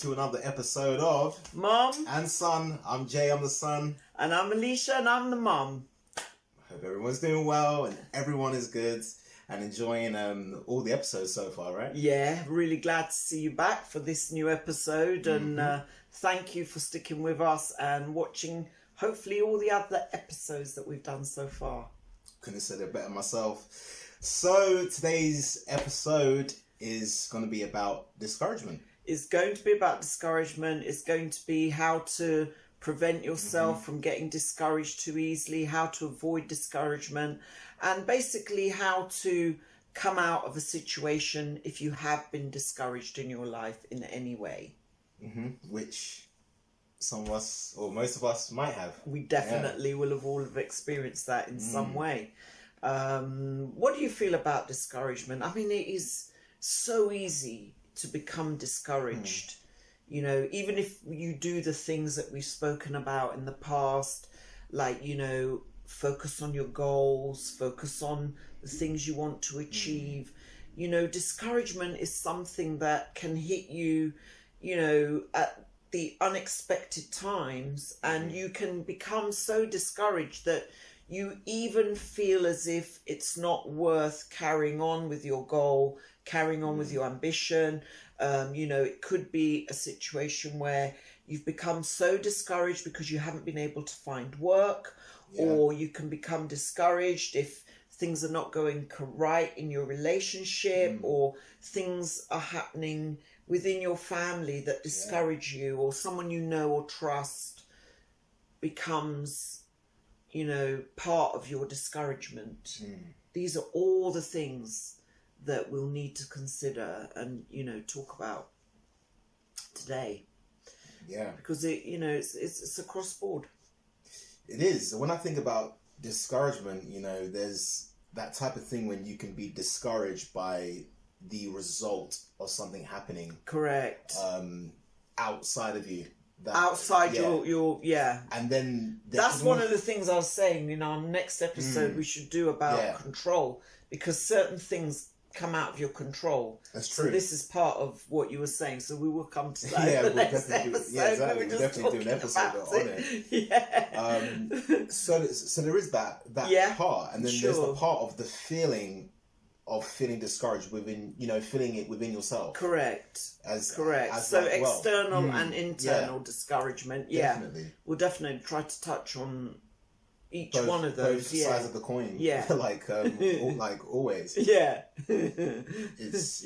to another episode of Mom and Son. I'm Jay, I'm the son. and I'm Alicia and I'm the mum. Hope everyone's doing well and everyone is good and enjoying all the episodes so far, right? Yeah, really glad to see you back for this new episode and thank you for sticking with us and watching hopefully all the other episodes that we've done so far. Couldn't have said it better myself. So today's episode is going to be about discouragement. It's going to be about discouragement. It's going to be how to prevent yourself from getting discouraged too easily, how to avoid discouragement, and basically how to come out of a situation if you have been discouraged in your life in any way. Which some of us, or most of us, might have. We definitely will have all have experienced that in some way. What do you feel about discouragement? I mean, it is so easy to become discouraged. You know, even if you do the things that we've spoken about in the past, like, you know, focus on your goals, focus on the things you want to achieve. You know, discouragement is something that can hit you, you know, at the unexpected times, and you can become so discouraged that you even feel as if it's not worth carrying on with your goal, carrying on with your ambition. You know, it could be a situation where you've become so discouraged because you haven't been able to find work, or you can become discouraged if things are not going right in your relationship, or things are happening within your family that discourage you, or someone you know or trust becomes, you know, part of your discouragement. These are all the things that we'll need to consider and, you know, talk about today. Yeah. Because it, you know, it's across board. It is. When I think about discouragement, you know, there's that type of thing when you can be discouraged by the result of something happening. Correct. Outside of you. Outside your and then that's one of the things I was saying in our next episode we should do about control, because certain things come out of your control. That's true. So this is part of what you were saying, so we will come to that. We'll definitely we'll definitely do an episode on it. So there is that part, and then there's the part of the feeling of feeling discouraged within, you know, feeling it within yourself. Correct. As so like, external and internal discouragement. Definitely. We'll definitely try to touch on each one of those. Both sides of the coin. like always. It's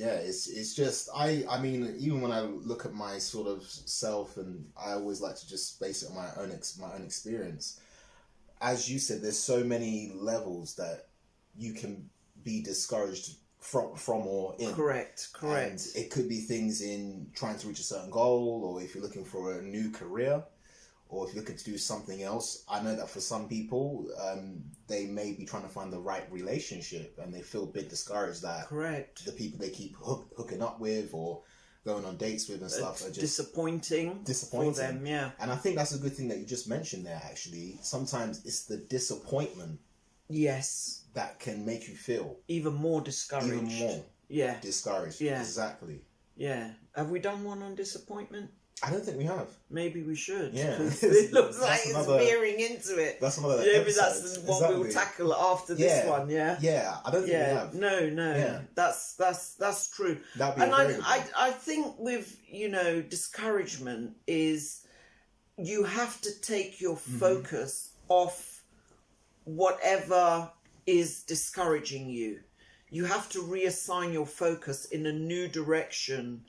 just I mean, even when I look at my sort of self, and I always like to just base it on my own experience. As you said, there's so many levels that you can be discouraged from or in. Correct. And it could be things in trying to reach a certain goal, or if you're looking for a new career, or if you're looking to do something else. I know that for some people, they may be trying to find the right relationship, and they feel a bit discouraged that the people they keep hooking up with or going on dates with and stuff are just disappointing for them. And I think that's a good thing that you just mentioned there, actually. Sometimes it's the disappointment that can make you feel even more discouraged. Discouraged. Exactly. Have we done one on disappointment? I don't think we have. Maybe we should. It looks like it's veering into it. That's another maybe that's what we'll tackle after this one. I don't think we have. No. That's true. That'd be and I think with, you know, discouragement is you have to take your focus off whatever is discouraging you. You have to reassign your focus in a new direction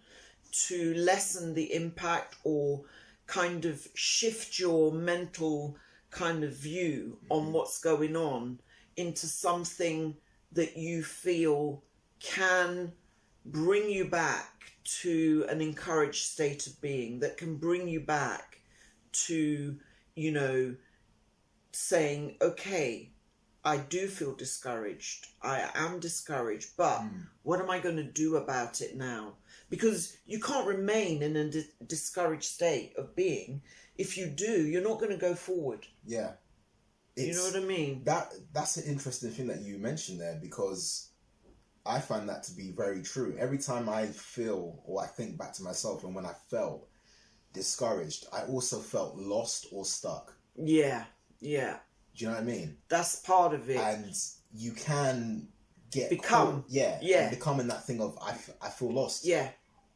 to lessen the impact, or kind of shift your mental kind of view on what's going on into something that you feel can bring you back to an encouraged state of being, that can bring you back to, you know, saying, okay, I do feel discouraged. I am discouraged, but what am I going to do about it now? Because you can't remain in a discouraged state of being. If you do, you're not going to go forward. You know what I mean? That's an interesting thing that you mentioned there, because I find that to be very true. Every time I feel or I think back to myself and when I felt discouraged, I also felt lost or stuck. Yeah, yeah. Do you know what I mean? That's part of it. And you can get Become. yeah, Yeah. and become in that thing of I feel lost. Yeah.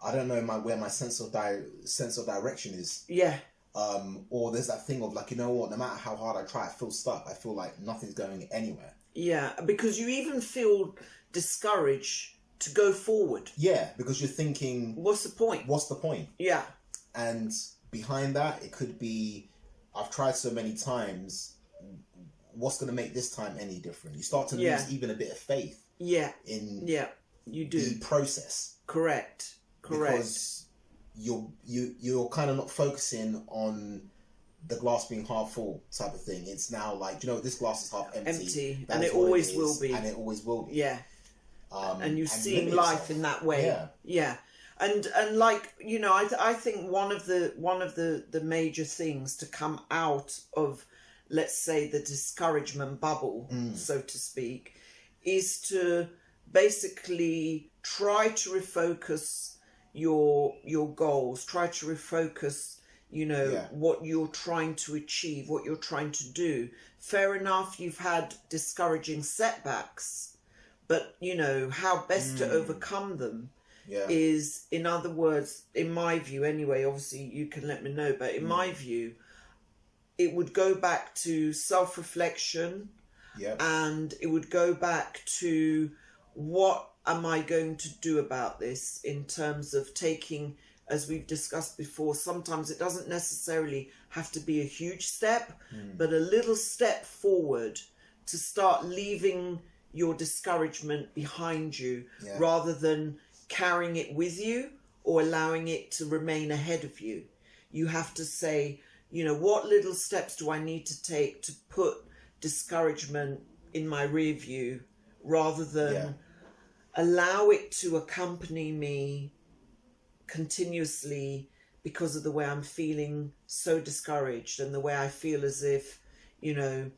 I don't know where my sense of direction is. Yeah. Or there's that thing of like, you know what, no matter how hard I try, I feel stuck. I feel like nothing's going anywhere. Yeah, because you even feel discouraged to go forward. Yeah, because you're thinking, what's the point? What's the point? Yeah. And behind that, it could be, I've tried so many times, what's going to make this time any different? You start to lose even a bit of faith. Yeah. In you do. the process. Correct. Because you're kind of not focusing on the glass being half full type of thing. It's now like, you know, this glass is half empty. And it always will be. And it always will be. Yeah. And you're seeing life in that way. Yeah. Yeah. And like, you know, I think one of the major things to come out of, let's say, the discouragement bubble, so to speak, is to basically try to refocus your goals, try to refocus, you know, what you're trying to achieve, what you're trying to do. Fair enough, you've had discouraging setbacks, but, you know, how best to overcome them is, in other words, in my view anyway, obviously you can let me know, but in my view, it would go back to self-reflection, and it would go back to what am I going to do about this in terms of taking, as we've discussed before, sometimes it doesn't necessarily have to be a huge step, but a little step forward to start leaving your discouragement behind you rather than carrying it with you or allowing it to remain ahead of you. You have to say, you know, what little steps do I need to take to put discouragement in my rear view rather than allow it to accompany me continuously because of the way I'm feeling so discouraged and the way I feel as if, you know,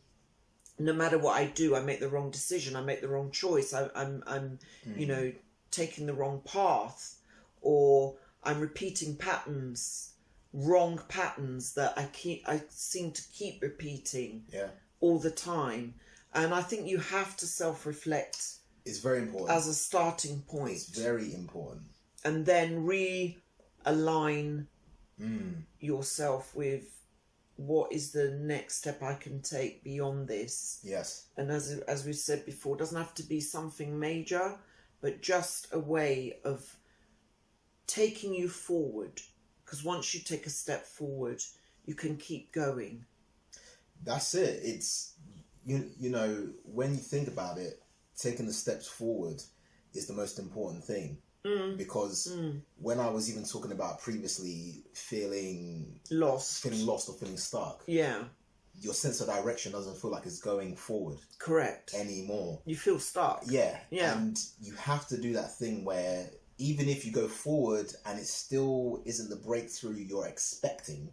no matter what I do, I make the wrong decision, I make the wrong choice, I'm you know, taking the wrong path, or I'm repeating wrong patterns that I seem to keep repeating all the time. And I think you have to self-reflect. It's very important. As a starting point. It's very important. And then realign yourself with what is the next step I can take beyond this. Yes. And as we said before, it doesn't have to be something major, but just a way of taking you forward. Because once you take a step forward, you can keep going. That's it. It's, you know, when you think about it, taking the steps forward is the most important thing. Because when I was even talking about previously feeling lost or feeling stuck, your sense of direction doesn't feel like it's going forward. Correct. Anymore. You feel stuck. Yeah. And you have to do that thing where even if you go forward and it still isn't the breakthrough you're expecting,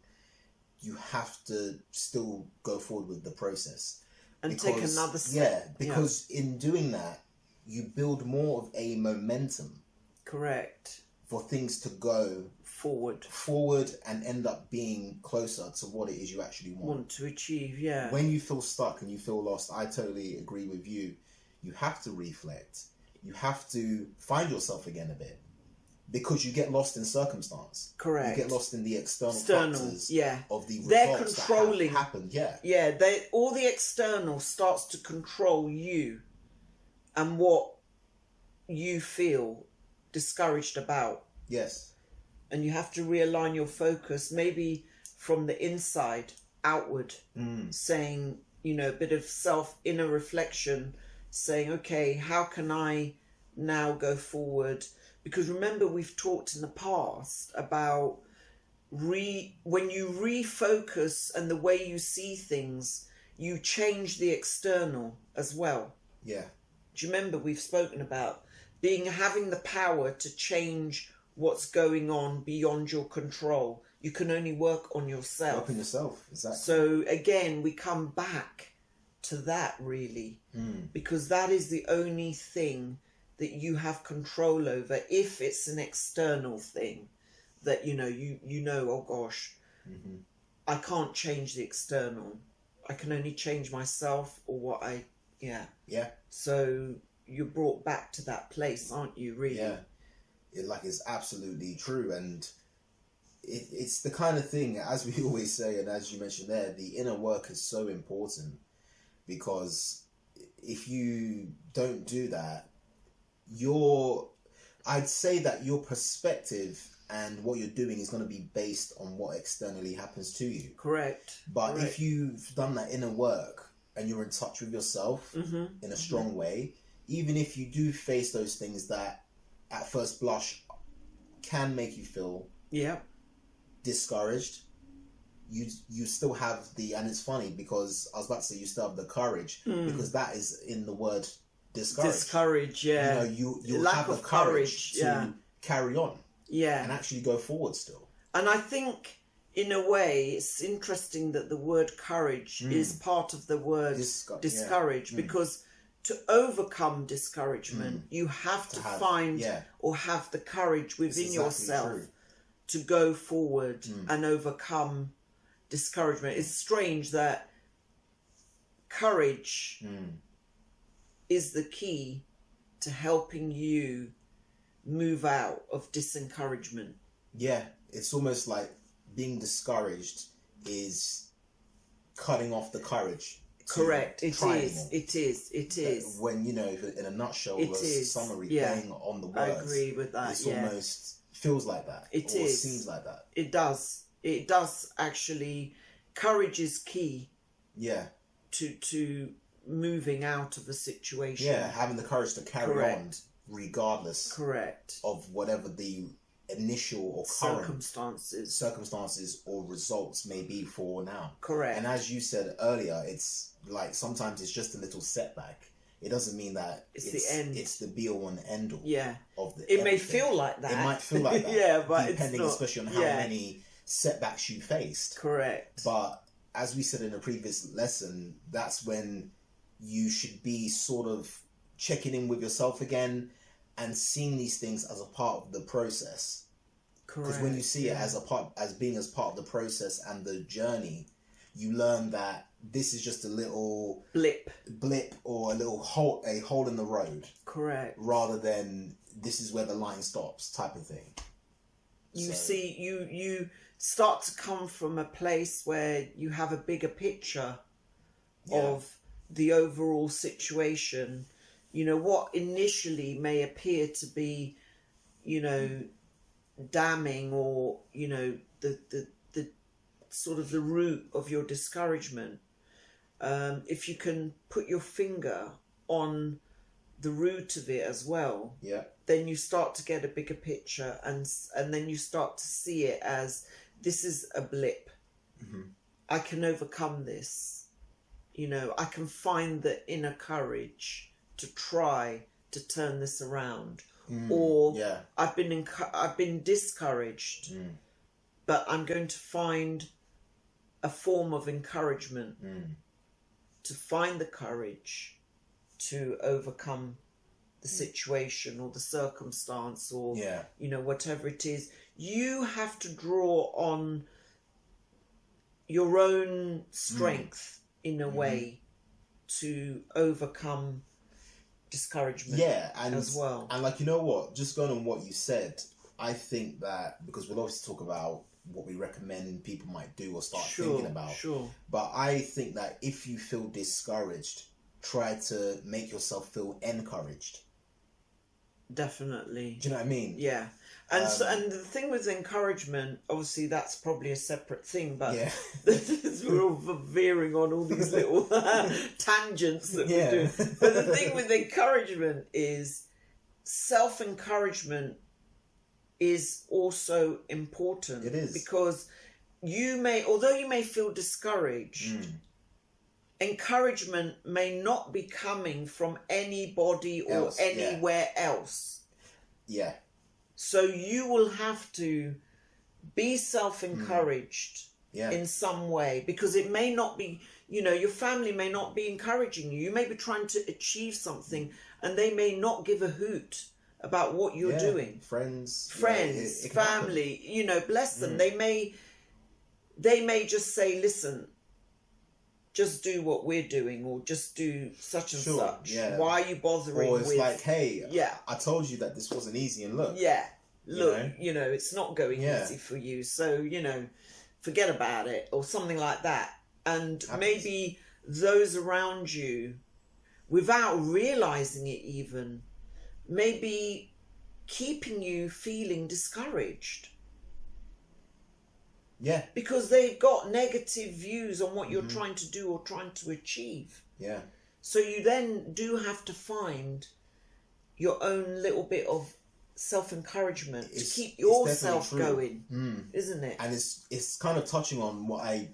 you have to still go forward with the process. And take another step. Because in doing that, you build more of a momentum. Correct. For things to go forward and end up being closer to what it is you actually want to achieve. When you feel stuck and you feel lost, I totally agree with you. You have to reflect. You have to find yourself again a bit, because you get lost in circumstance. Correct. You get lost in the external factors of the results they're controlling. that have happened. All the external starts to control you and what you feel discouraged about. Yes. And you have to realign your focus, maybe from the inside outward, saying, you know, a bit of inner reflection, saying, okay, how can I now go forward? Because remember, we've talked in the past about when you refocus and the way you see things, you change the external as well. Yeah. Do you remember we've spoken about having the power to change what's going on beyond your control? You can only work on yourself. Work on yourself, exactly. So again, we come back to that really, because that is the only thing that you have control over if it's an external thing. that you know, oh gosh, I can't change the external. I can only change myself or what I so you're brought back to that place, aren't you, really? Yeah. It's absolutely true. And it's the kind of thing, as we always say, and as you mentioned there, the inner work is so important, because if you don't do that, I'd say that your perspective and what you're doing is going to be based on what externally happens to you. Correct. But if you've done that inner work and you're in touch with yourself in a strong way, even if you do face those things that at first blush can make you feel discouraged, you still have and it's funny because I was about to say you still have the courage, because that is in the word discourage, you'll have the courage to carry on and actually go forward still. And I think in a way it's interesting that the word courage is part of the word discourage, because to overcome discouragement you have to find or have the courage within yourself to go forward and overcome discouragement. It's strange that courage is the key to helping you move out of disencouragement. Yeah, it's almost like being discouraged is cutting off the courage. Correct. It is. When, in a nutshell, a summary, playing on the words. I agree with that. It almost feels like that. It seems like that. It does. It does actually. Courage is key. Yeah. To moving out of a situation. Yeah, having the courage to carry on regardless. Correct. Of whatever the initial or current circumstances or results may be for now. Correct. And as you said earlier, it's like sometimes it's just a little setback. It doesn't mean that it's the end. It's the be all and end all. Yeah. Of the. It may feel like that. It might feel like that. Yeah, but depending it's not, especially on how many setbacks you faced. Correct. But as we said in a previous lesson, that's when you should be sort of checking in with yourself again and seeing these things as a part of the process. Correct. Because when you see it as being part of the process and the journey, you learn that this is just a little blip or a hole in the road. Correct. Rather than this is where the line stops type of thing. You see, you start to come from a place where you have a bigger picture of the overall situation. What initially may appear to be, damning or, the sort of the root of your discouragement. If you can put your finger on the root of it as well, then you start to get a bigger picture, and then you start to see it as this is a blip. I can overcome this. I can find the inner courage to try to turn this around. Or I've been discouraged, but I'm going to find a form of encouragement to find the courage to overcome the situation or the circumstance or whatever it is. You have to draw on your own strength in a way to overcome discouragement as well. And what, just going on what you said, I think that, because we'll obviously talk about what we recommend people might do or start thinking about, but I think that if you feel discouraged, try to make yourself feel encouraged. Definitely. Do you know what I mean? Yeah. And and the thing with encouragement, obviously that's probably a separate thing, but we're all veering on all these little tangents that we're doing. But the thing with encouragement is self-encouragement is also important. It is. Because although you may feel discouraged, encouragement may not be coming from anybody or anywhere else. Yeah. So you will have to be self-encouraged in some way, because it may not be, your family may not be encouraging you. You may be trying to achieve something and they may not give a hoot about what you're doing. Friends, it can family, happen. you know, bless them. They may just say, listen, just do what we're doing, or just do such and such. Yeah. Why are you bothering? Or it's like, hey, yeah, I told you that this wasn't easy, and look. Yeah. Look, you know, it's not going easy for you. So, you know, forget about it, or something like that. And maybe those around you, without realizing it even, maybe keeping you feeling discouraged. Yeah. Because they've got negative views on what you're trying to do or trying to achieve. Yeah. So you then do have to find your own little bit of self-encouragement to keep yourself going, isn't it? And it's kind of touching on what I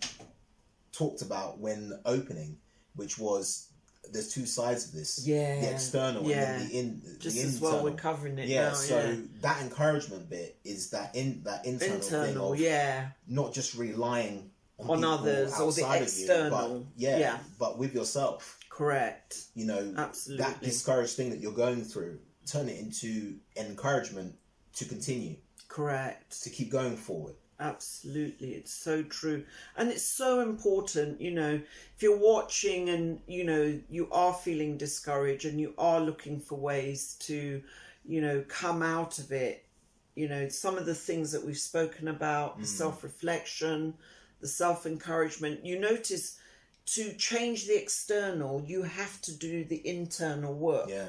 talked about when opening, which was there's two sides of this. Yeah. The external and then the internal. Just as well we're covering it now. So that encouragement bit is that internal thing of not just relying on others or the external. You, but with yourself. Correct. You know, absolutely. That discouraged thing that you're going through, turn it into encouragement to continue. Correct. To keep going forward. Absolutely. It's so true. And it's so important, you know, if you're watching and, you know, you are feeling discouraged and you are looking for ways to, you know, come out of it, you know, some of the things that we've spoken about, the self-reflection, the self-encouragement, you notice to change the external, you have to do the internal work. Yeah.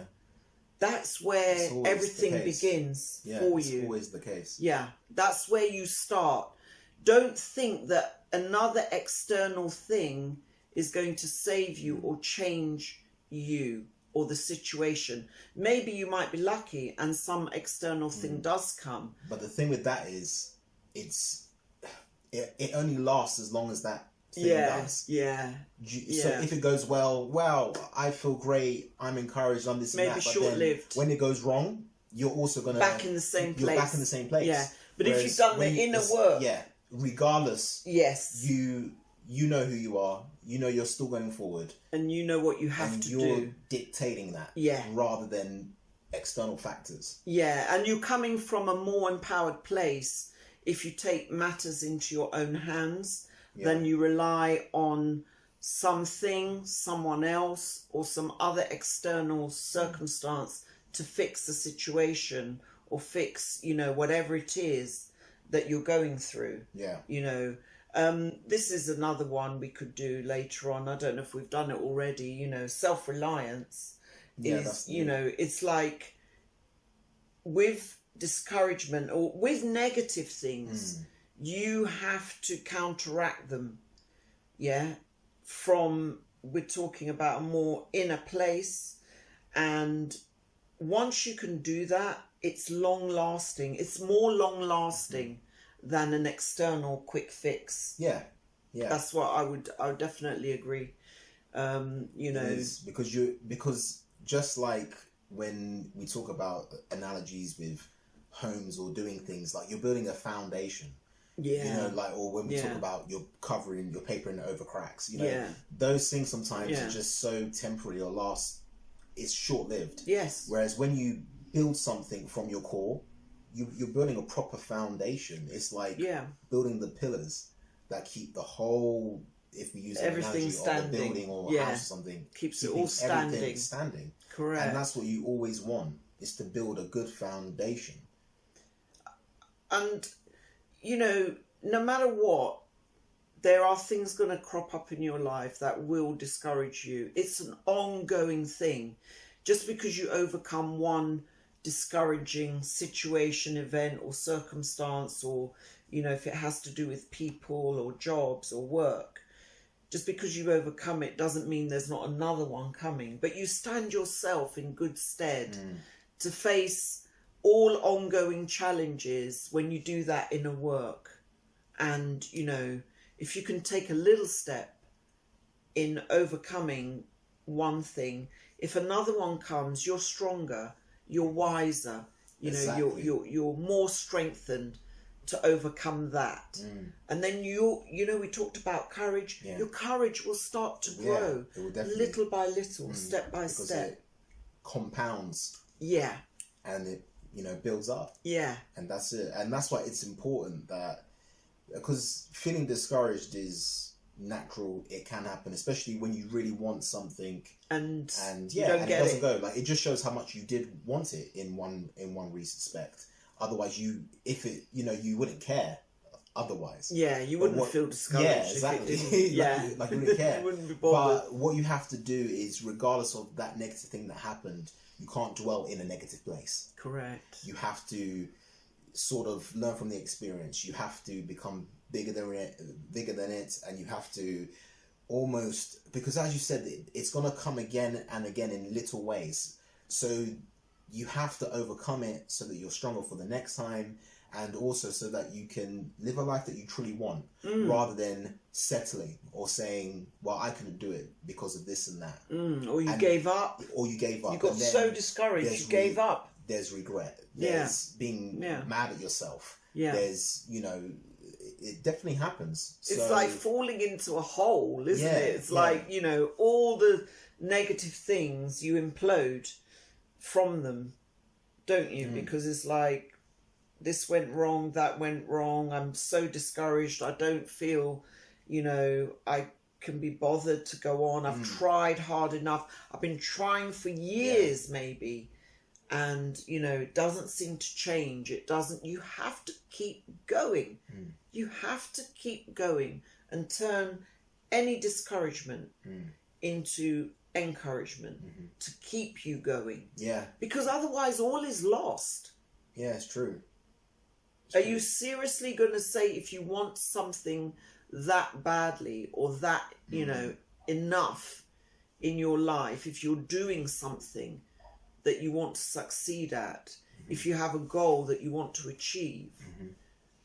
That's where everything begins for you. It's always the case. Yeah, that's where you start. Don't think that another external thing is going to save you or change you or the situation. Maybe you might be lucky and some external thing does come. But the thing with that is, it only lasts as long as that thing does. Yeah. So if it goes well, I feel great, I'm encouraged, I'm this and that. Maybe short-lived. When it goes wrong, you're also going to... Back in the same place. You're back in the same place. Yeah. But if you've done the inner work... Yeah. Regardless... Yes. You know who you are. You know you're still going forward. And you know what you have to do. And you're dictating that. Yeah. Rather than external factors. Yeah. And you're coming from a more empowered place if you take matters into your own hands. Then you rely on something, someone else, or some other external circumstance to fix the situation or fix, you know, whatever it is that you're going through. Yeah. You know, this is another one we could do later on. I don't know if we've done it already. You know, self-reliance is, you know, it's like with discouragement or with negative things, you have to counteract them. Yeah. We're talking about a more inner place. And once you can do that, it's long lasting. It's more long lasting than an external quick fix. Yeah. Yeah. That's what I would definitely agree. You know, because just like when we talk about analogies with homes or doing things, like you're building a foundation. Yeah. You know, like, or when we talk about you're papering it over cracks, you know, those things sometimes are just so temporary or it's short-lived. Yes. Whereas when you build something from your core, you're building a proper foundation. It's like building the pillars that keep the whole, if we use everything standing, of a building or a house or something, keeps it all standing. Correct. And that's what you always want, is to build a good foundation. And you know, no matter what, there are things going to crop up in your life that will discourage you. It's an ongoing thing. Just because you overcome one discouraging situation, event or circumstance, or, you know, if it has to do with people or jobs or work, just because you overcome it doesn't mean there's not another one coming. But you stand yourself in good stead to face all ongoing challenges when you do that inner work. And, you know, if you can take a little step in overcoming one thing, if another one comes, you're stronger, you're wiser, you know, you're more strengthened to overcome that. And then you know, we talked about courage. Your courage will start to grow little by little, step by step. It compounds. Yeah. and it, you know, builds up. Yeah. And that's it. And that's why it's important that, because feeling discouraged is natural. It can happen, especially when you really want something and yeah, and it doesn't go. Like, it just shows how much you did want it in one respect. Otherwise, you wouldn't care. Otherwise, yeah, you wouldn't feel discouraged. Yeah, exactly. If it didn't, like you wouldn't care. You wouldn't be bothered. But what you have to do is, regardless of that negative thing that happened, you can't dwell in a negative place. Correct. You have to sort of learn from the experience. You have to become bigger than it, and you have to almost, because as you said, it's gonna come again and again in little ways. So you have to overcome it so that you're stronger for the next time. And also so that you can live a life that you truly want, rather than settling or saying, well, I couldn't do it because of this and that. Or you gave up. You got so discouraged, you gave up. There's regret. There's being mad at yourself. Yeah. There's, it definitely happens. It's like falling into a hole, isn't it? It's like, all the negative things, you implode from them, don't you? Because it's like, this went wrong, that went wrong, I'm so discouraged, I don't feel, I can be bothered to go on, I've tried hard enough, I've been trying for years maybe, and, it doesn't seem to change, you have to keep going. You have to keep going and turn any discouragement into encouragement to keep you going. Yeah. Because otherwise all is lost. Yeah, it's true. Are you seriously going to say, if you want something that badly, or that, enough in your life, if you're doing something that you want to succeed at, if you have a goal that you want to achieve,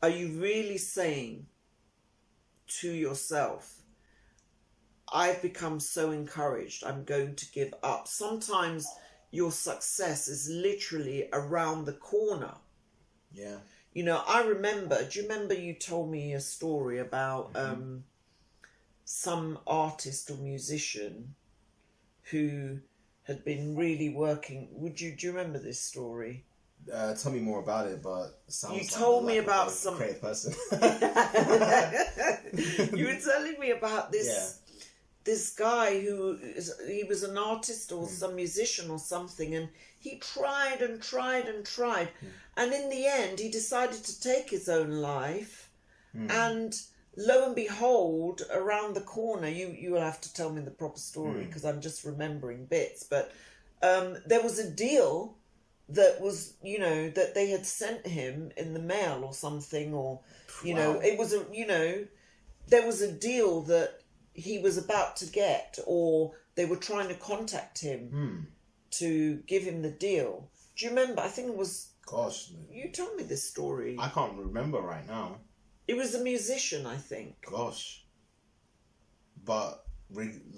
are you really saying to yourself, I've become so encouraged, I'm going to give up? Sometimes your success is literally around the corner. Yeah. I remember, do you remember you told me a story about some artist or musician who had been really working? Do you remember this story? Tell me more about it, but it sounds you told me about some creative person. You were telling me about this this guy he was an artist or some musician or something, and he tried and tried and tried, and in the end he decided to take his own life, and lo and behold, around the corner, you will have to tell me the proper story because I'm just remembering bits, but there was a deal that was, that they had sent him in the mail or something, or it was there was a deal that he was about to get, or they were trying to contact him to give him the deal. Do you remember? I think it was... Gosh. You told me this story. I can't remember right now. It was a musician, I think. Gosh. But,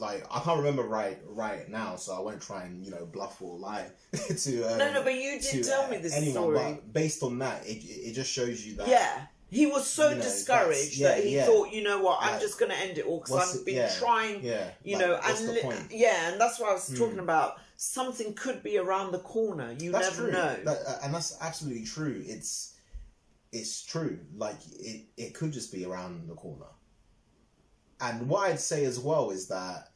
I can't remember right now, so I won't try and, bluff or lie to... No, but you did tell me this story. But based on that, it just shows you that... Yeah. He was so discouraged that he thought, you know what, I'm just going to end it all because I've been trying, what's the point? And that's what I was talking about. Something could be around the corner. That's never know. And that's absolutely true. It's true. Like, it could just be around the corner. And what I'd say as well is that,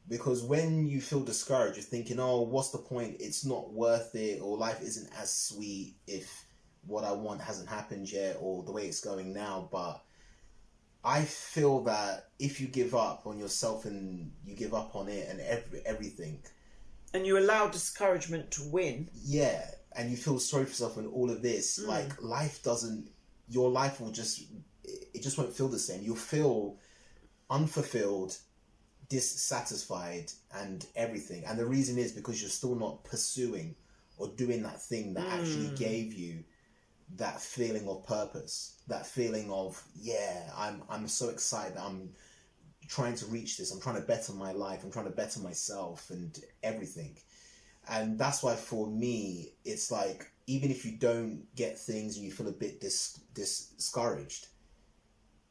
because when you feel discouraged, you're thinking, oh, what's the point? It's not worth it, or life isn't as sweet if what I want hasn't happened yet, or the way it's going now. But I feel that if you give up on yourself and you give up on it and everything, and you allow discouragement to win, and you feel sorry for yourself and all of this, like, your life will just won't feel the same. You'll feel unfulfilled, dissatisfied, and everything. And the reason is because you're still not pursuing or doing that thing that actually gave you that feeling of purpose, that feeling of, I'm so excited, I'm trying to reach this, I'm trying to better my life, I'm trying to better myself and everything. And that's why for me, it's like, even if you don't get things and you feel a bit discouraged,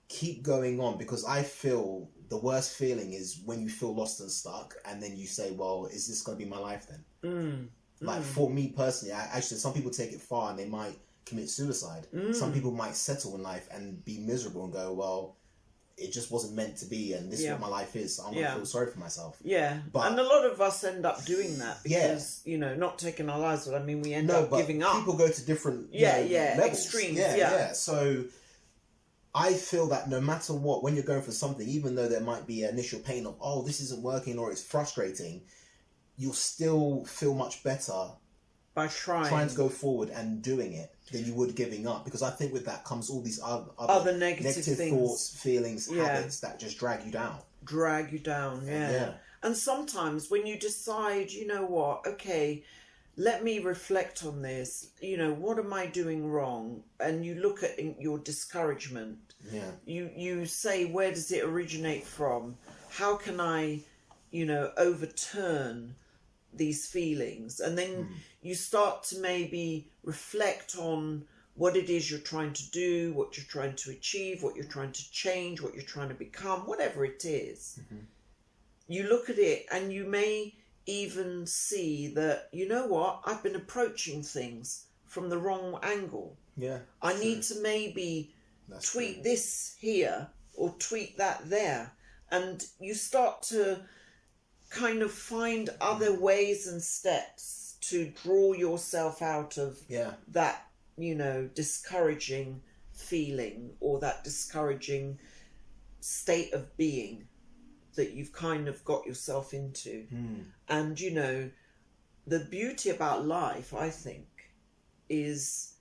keep going on, because I feel the worst feeling is when you feel lost and stuck, and then you say, well, is this going to be my life then? Like for me personally, actually, some people take it far and they might commit suicide. Some people might settle in life and be miserable and go, well, it just wasn't meant to be, and this is what my life is. So I'm gonna feel sorry for myself. Yeah, but and a lot of us end up doing that because not taking our lives. But I mean, we end up giving up. People go to different levels. Extremes. Yeah. So I feel that no matter what, when you're going for something, even though there might be initial pain of, oh, this isn't working or it's frustrating, you'll still feel much better by trying to go forward and doing it than you would giving up. Because I think with that comes all these other negative thoughts, feelings, habits that just drag you down. Yeah. And sometimes when you decide, you know what, okay, let me reflect on this, what am I doing wrong? And you look at your discouragement. Yeah. You say, where does it originate from? How can I, overturn these feelings? And then you start to maybe reflect on what it is you're trying to do, what you're trying to achieve, what you're trying to change, what you're trying to become, whatever it is. You look at it and you may even see that, you know what, I've been approaching things from the wrong angle. Yeah. I need to maybe tweak this here or tweak that there. And you start to kind of find other ways and steps to draw yourself out of that, discouraging feeling or that discouraging state of being that you've kind of got yourself into. And, the beauty about life, I think, is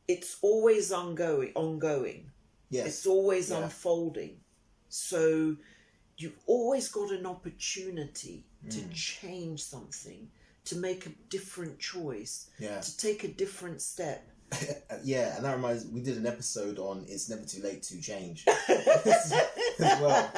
it's always ongoing. Yes. It's always unfolding. So you've always got an opportunity to change something, to make a different choice, to take a different step. And that reminds, we did an episode on It's Never Too Late to Change as well.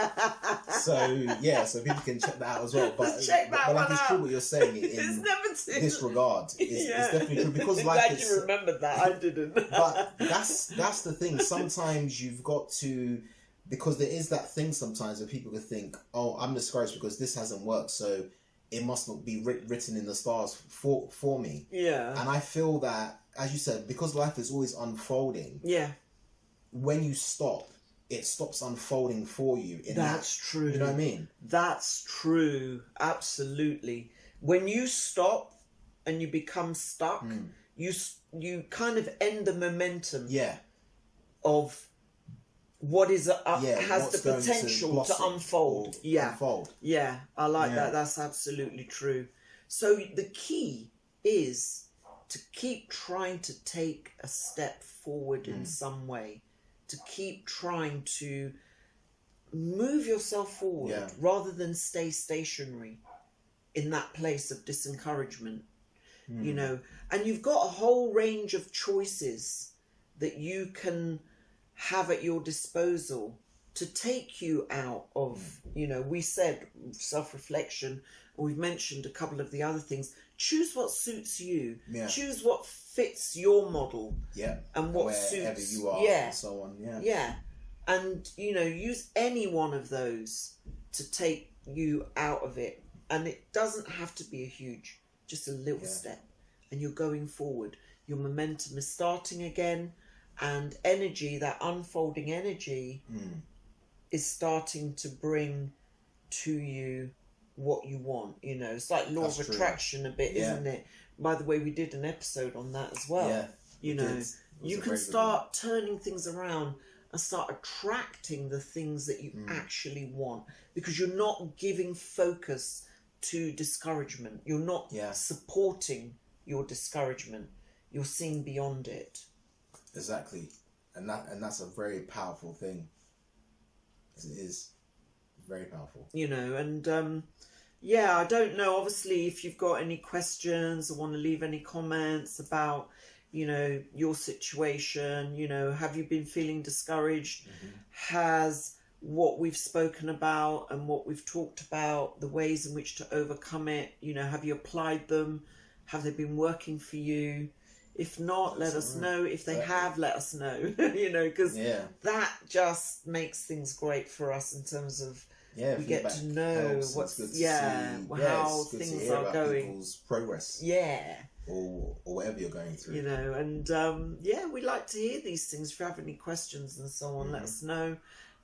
So people can check that out as well. But it's true what you're saying in this regard. It's definitely true, because life glad you remembered that. I didn't. But that's the thing. Sometimes you've got to, because there is that thing sometimes where people could think, oh, I'm discouraged because this hasn't worked, so it must not be written in the stars for me. Yeah. And I feel that, as you said, because life is always unfolding. Yeah. When you stop, it stops unfolding for you. That's true. You know what I mean? That's true. Absolutely. When you stop and you become stuck, you kind of end the momentum. Yeah. Of what is has the potential to unfold. Unfold. Yeah, I like that. That's absolutely true. So the key is to keep trying to take a step forward in some way, to keep trying to move yourself forward rather than stay stationary in that place of disencouragement. And you've got a whole range of choices that you can have at your disposal to take you out of, we said self-reflection, or we've mentioned a couple of the other things. Choose what suits you. Yeah. Choose what fits your model. Yeah. And what wherever suits you are, and so on. Yeah. Yeah. And, use any one of those to take you out of it. And it doesn't have to be a huge, just a little step. And you're going forward. Your momentum is starting again. And energy, that unfolding energy, is starting to bring to you what you want. It's like law of attraction a bit, isn't it? By the way, we did an episode on that as well. Yeah, you can start turning things around and start attracting the things that you actually want, because you're not giving focus to discouragement. You're not supporting your discouragement. You're seeing beyond it. Exactly, and that's a very powerful thing. It is very powerful. And I don't know. Obviously, if you've got any questions or want to leave any comments about, your situation, have you been feeling discouraged? Has what we've spoken about and what we've talked about, the ways in which to overcome it, have you applied them? Have they been working for you? If not, let us know. If they have, let us know. Because that just makes things great for us in terms of Yeah, we get to know helps, what's good to how see, it's good to things hear are about going. people's progress, Yeah. or whatever you're going through. You know, and we like to hear these things. If you have any questions and so on, let us know,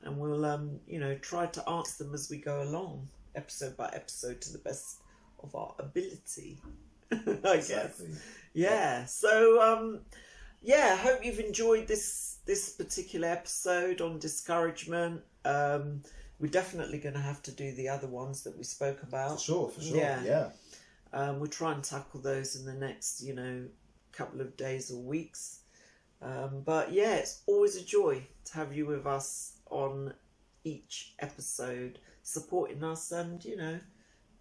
and we'll try to answer them as we go along, episode by episode, to the best of our ability. I guess. Yeah. So I hope you've enjoyed this particular episode on discouragement. We're definitely going to have to do the other ones that we spoke about. For sure. Yeah. We'll try and tackle those in the next, couple of days or weeks. But yeah, it's always a joy to have you with us on each episode, supporting us and,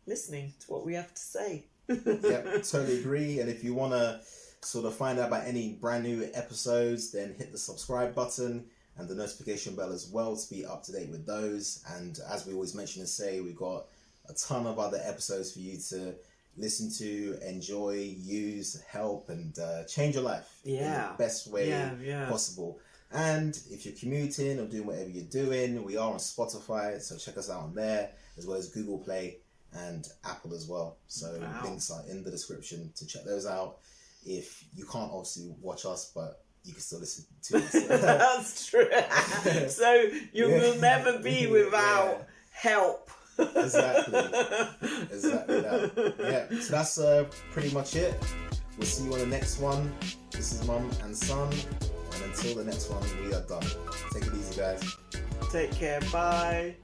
listening to what we have to say. Yeah, totally agree. And if you want to sort of find out about any brand new episodes, then hit the subscribe button and the notification bell as well to be up to date with those. And as we always mention and say, we've got a ton of other episodes for you to listen to, enjoy, use, help, and change your life in the best way possible. And if you're commuting or doing whatever you're doing, we are on Spotify, so check us out on there, as well as Google Play and Apple as well. So links are in the description to check those out. If you can't obviously watch us, but you can still listen to us. That's true. So you will never be without help. Exactly that. Yeah, so that's pretty much it. We'll see you on the next one. This is Mum and Son, and until the next one, we are done. Take it easy, guys. Take care. Bye.